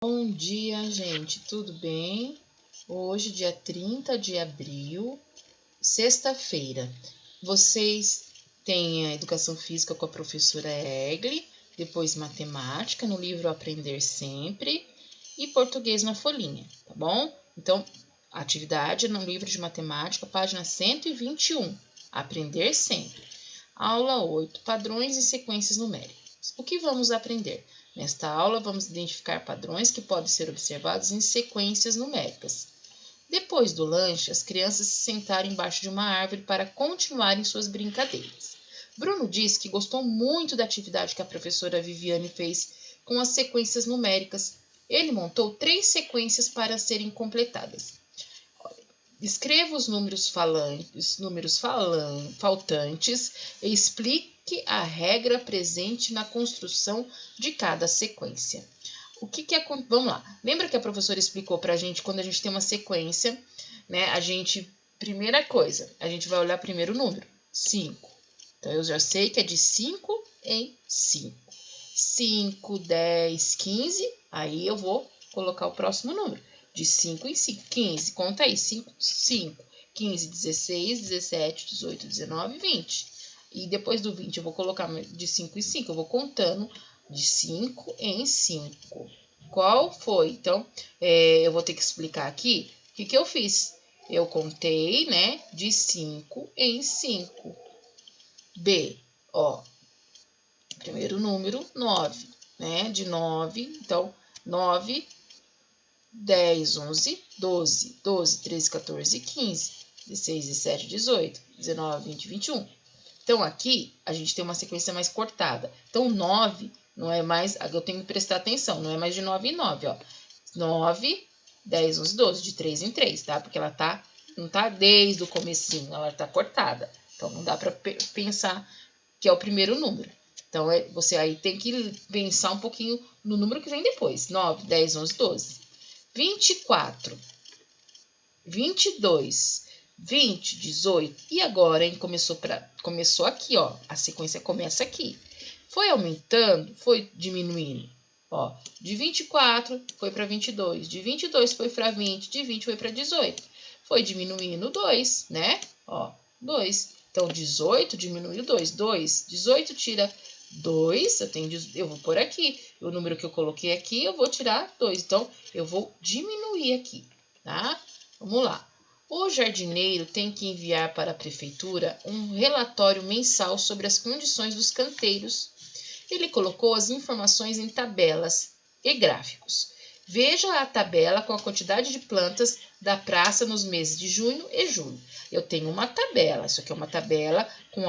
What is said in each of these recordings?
Bom dia, gente, tudo bem? Hoje, dia 30 de abril, sexta-feira. Vocês têm a educação física com a professora Egli, depois matemática no livro Aprender Sempre e português na folhinha, tá bom? Então, atividade no livro de matemática, página 121, Aprender Sempre. Aula 8, padrões e sequências numéricas. O que vamos aprender? Nesta aula, vamos identificar padrões que podem ser observados em sequências numéricas. Depois do lanche, as crianças se sentaram embaixo de uma árvore para continuarem suas brincadeiras. Bruno disse que gostou muito da atividade que a professora Viviane fez com as sequências numéricas. Ele montou 3 sequências para serem completadas. Escreva os números faltantes e explique a regra presente na construção de cada sequência. Vamos lá. Lembra que a professora explicou para a gente quando a gente tem uma sequência, né? Primeira coisa, a gente vai olhar primeiro o número, 5. Então, eu já sei que é de 5 em 5. 5, 10, 15, aí eu vou colocar o próximo número. De 5 em 5, 15. Conta aí, 5, 15, 16, 17, 18, 19, 20. E depois do 20 eu vou colocar de 5 em 5, eu vou contando de 5 em 5. Qual foi? Então, eu vou ter que explicar aqui o que eu fiz. Eu contei, né, de 5 em 5. B, ó, primeiro número, 9, né, de 9, então, 9, 10, 11, 12, 12, 13, 14, 15, 16, 17, 18, 19, 20, 21. Então, aqui, a gente tem uma sequência mais cortada. Então, 9 não é mais... Eu tenho que prestar atenção, não é mais de 9 em 9, ó. 9, 10, 11, 12, de 3 em 3, tá? Porque ela não tá desde o comecinho, ela tá cortada. Então, não dá para pensar que é o primeiro número. Então, você aí tem que pensar um pouquinho no número que vem depois. 9, 10, 11, 12. 24, 22, 20, 18. E agora, hein? Começou aqui, ó. A sequência começa aqui. Foi aumentando, foi diminuindo. Ó, de 24 foi para 22, de 22 foi para 20, de 20 foi para 18. Foi diminuindo 2, né? Ó, 2. Então, 18 diminui 2. 2. 18 tira 2. Eu vou pôr aqui. O número que eu coloquei aqui, eu vou tirar 2. Então, eu vou diminuir aqui, tá? Vamos lá. O jardineiro tem que enviar para a prefeitura um relatório mensal sobre as condições dos canteiros. Ele colocou as informações em tabelas e gráficos. Veja a tabela com a quantidade de plantas da praça nos meses de junho e julho. Eu tenho uma tabela, isso aqui é uma tabela com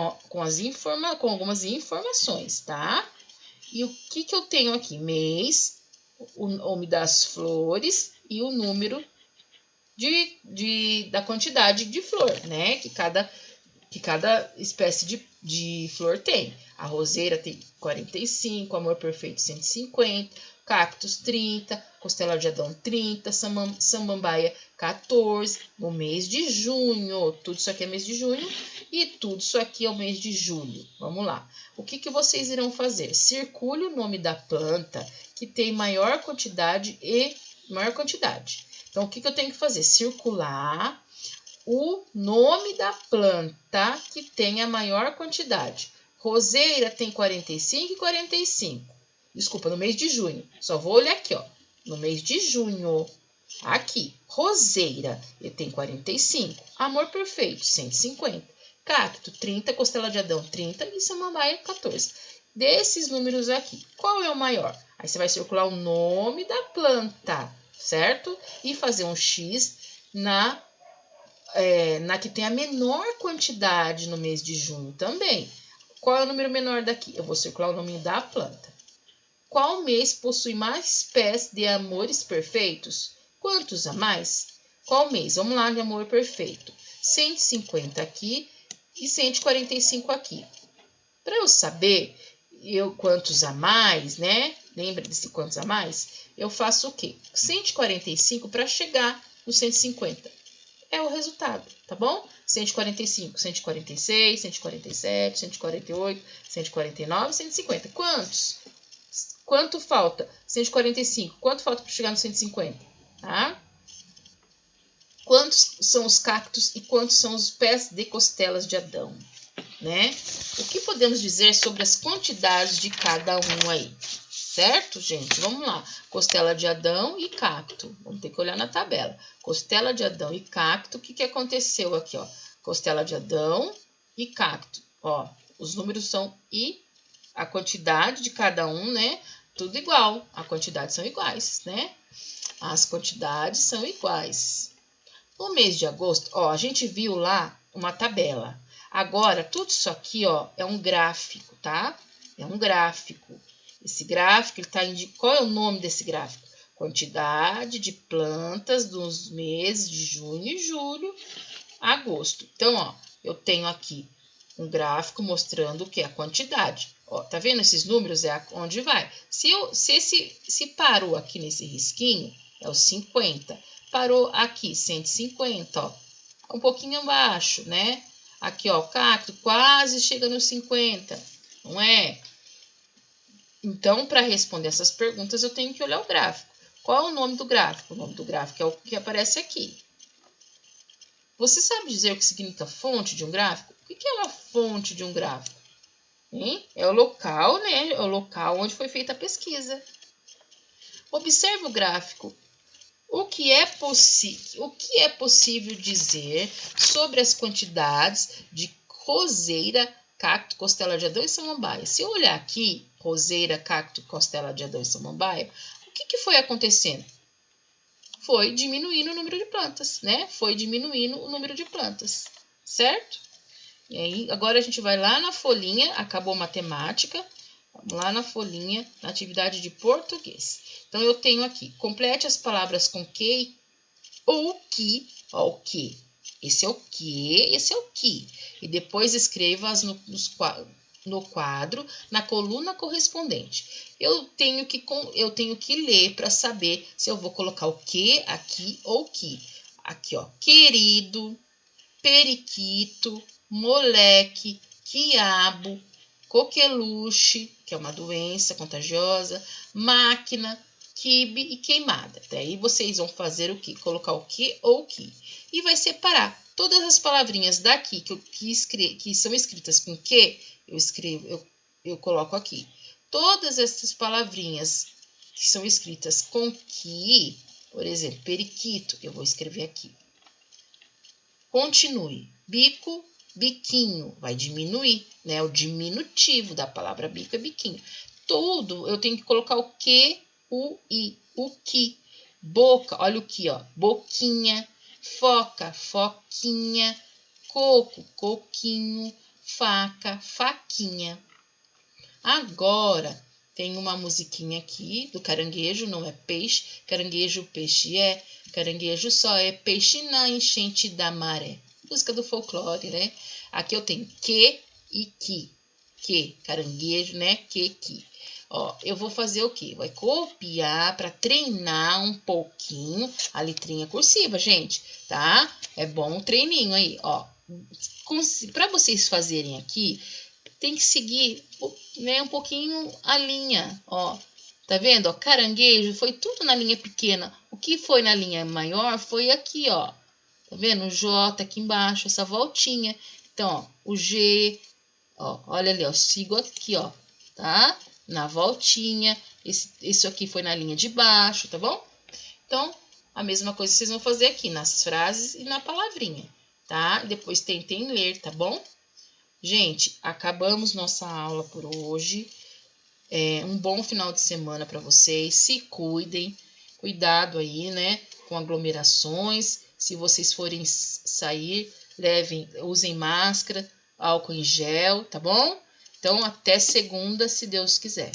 algumas informações, tá? E o que eu tenho aqui? Mês, o nome das flores e o número da quantidade de flor, né? Que cada espécie de flor tem. A roseira tem 45, amor perfeito 150, cactus 30, costela de Adão 30, samambaia 14, no mês de junho. Tudo isso aqui é mês de junho e tudo isso aqui é o mês de julho. Vamos lá. O que vocês irão fazer? Circule o nome da planta que tem maior quantidade. Então, o que eu tenho que fazer? Circular o nome da planta que tem a maior quantidade. Roseira tem 45 e 45. Desculpa, no mês de junho. Só vou olhar aqui, ó. No mês de junho. Aqui, roseira, tem 45. Amor perfeito, 150. Cacto, 30. Costela de Adão, 30. E samambaia, 14. Desses números aqui, qual é o maior? Aí você vai circular o nome da planta, certo? E fazer um X na que tem a menor quantidade no mês de junho também. Qual é o número menor daqui? Eu vou circular o nome da planta. Qual mês possui mais pés de amores perfeitos? Quantos a mais? Qual mês? Vamos lá de amor perfeito. 150 aqui e 145 aqui. Para eu saber quantos a mais, né? Lembra desse quantos a mais? Eu faço o quê? 145 para chegar no 150. É o resultado, tá bom? 145, 146, 147, 148, 149, 150. Quantos? Quanto falta? 145. Quanto falta para chegar no 150? Tá? Quantos são os cactos e quantos são os pés de costelas de Adão? Né? O que podemos dizer sobre as quantidades de cada um aí? Certo, gente? Vamos lá. Costela de Adão e cacto. Vamos ter que olhar na tabela. Costela de Adão e cacto. O que aconteceu aqui, ó? Costela de Adão e cacto. Ó, os números são e a quantidade de cada um, né? Tudo igual. A quantidade são iguais, né? As quantidades são iguais. No mês de agosto, ó, a gente viu lá uma tabela. Agora, tudo isso aqui, ó, é um gráfico, tá? É um gráfico. Esse gráfico, ele tá indicando... Qual é o nome desse gráfico? Quantidade de plantas dos meses de junho e julho, agosto. Então, ó, eu tenho aqui um gráfico mostrando o que é a quantidade. Ó, tá vendo esses números? É onde vai. Se parou aqui nesse risquinho, é o 50. Parou aqui, 150, ó. Um pouquinho abaixo, né? Aqui, ó, o cacto quase chega nos 50, não é? Então, para responder essas perguntas, eu tenho que olhar o gráfico. Qual é o nome do gráfico? O nome do gráfico é o que aparece aqui. Você sabe dizer o que significa fonte de um gráfico? O que é uma fonte de um gráfico? Hein? É o local, né? É o local onde foi feita a pesquisa. Observe o gráfico. O que é possível dizer sobre as quantidades de roseira, cacto, costela de Adão e samambaia? Se eu olhar aqui, roseira, cacto, costela de Adão e samambaia, o que foi acontecendo? Foi diminuindo o número de plantas, né? Foi diminuindo o número de plantas, certo? E aí, agora a gente vai lá na folhinha, acabou matemática, vamos lá na folhinha, na atividade de português. Então, eu tenho aqui, complete as palavras com que ou que, ó, o que. Esse é o que, esse é o que. E depois escreva-as no quadro, na coluna correspondente. Eu tenho que ler para saber se eu vou colocar o que aqui ou que. Aqui, ó, querido, periquito, moleque, quiabo, coqueluche, que é uma doença contagiosa, máquina, quibe e queimada. Daí vocês vão fazer o que? Colocar o que ou o que. E vai separar todas as palavrinhas daqui que são escritas com que, eu coloco aqui. Todas essas palavrinhas que são escritas com que, por exemplo, periquito, eu vou escrever aqui. Continue. Bico, biquinho. Vai diminuir, né? O diminutivo da palavra bico é biquinho. Tudo eu tenho que colocar o que, o i, o que. Boca, olha o que, ó. Boquinha. Foca, foquinha. Coco, coquinho. Faca, faquinha. Agora, tem uma musiquinha aqui do caranguejo, não é peixe. Caranguejo, peixe é. Caranguejo só é peixe na enchente da maré. Música do folclore, né? Aqui eu tenho que e que. Que, caranguejo, né? Que. Ó, eu vou fazer o quê? Vai copiar para treinar um pouquinho a letrinha cursiva, gente, tá? É bom um treininho aí, ó. Para vocês fazerem aqui, tem que seguir, né, um pouquinho a linha, ó. Tá vendo? Ó, caranguejo foi tudo na linha pequena. O que foi na linha maior foi aqui, ó. Tá vendo? O J aqui embaixo, essa voltinha. Então, ó, o G, ó, olha ali, ó, sigo aqui, ó, tá? Na voltinha. Esse aqui foi na linha de baixo, tá bom? Então, a mesma coisa vocês vão fazer aqui nas frases e na palavrinha, tá? Depois tentem ler, tá bom? Gente, acabamos nossa aula por hoje. Um bom final de semana para vocês. Se cuidem. Cuidado aí, né? Com aglomerações. Se vocês forem sair, usem máscara, álcool em gel, tá bom? Então, até segunda, se Deus quiser.